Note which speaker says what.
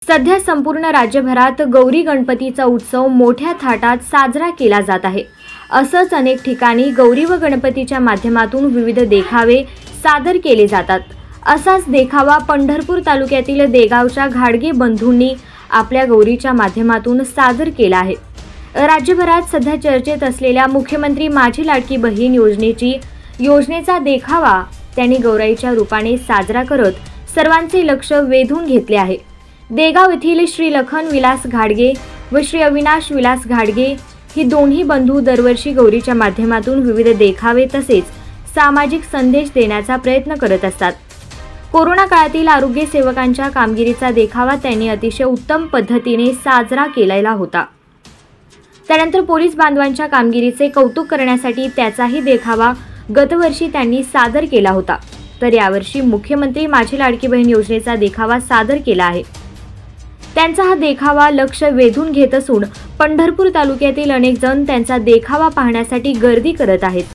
Speaker 1: सध्या संपूर्ण राज्यभरात गौरी गणपतीचा उत्सव मोठ्या थाटात साजरा केला जात आहे। असंच अनेक ठिकाणी गौरी व गणपतीच्या माध्यमातून विविध देखावे सादर केले जातात। असाच देखावा पंढरपूर तालुक्यातील देगावच्या घाडगे बंधूंनी आपल्या गौरीच्या माध्यमातून सादर केला आहे। राज्यभरात सध्या चर्चेत असलेल्या मुख्यमंत्री माझी लाडकी बहीण योजनेचा देखावा त्यांनी गौराईच्या रूपाने साजरा करत सर्वांचे लक्ष वेधून घेतले आहे। देगाव येथील श्री लखन विलास घाडगे व श्री अविनाश विलास घाडगे ही दोन्ही बंधू दरवर्षी गौरीच्या माध्यमातून विविध देखावे तसेच सामाजिक संदेश देण्याचा प्रयत्न करत असतात। कोरोना काळातील आरोग्य सेवकांच्या कामगिरीचा देखावा त्यांनी अतिशय उत्तम पद्धतीने साजरा केलेला होता। त्यानंतर पोलीस बांधवांच्या कामगिरीचे कौतुक करण्यासाठी त्याचाही देखावा गतवर्षी त्यांनी सादर केला होता। तर यावर्षी मुख्यमंत्री माझी लाडकी बहीण योजनेचा देखावा सादर केला आहे। त्यांचा हा देखावा लक्ष वेधून घेत असून पंढरपूर तालुक्यातील अनेक जण त्यांचा देखावा पाहण्यासाठी गर्दी करत आहेत।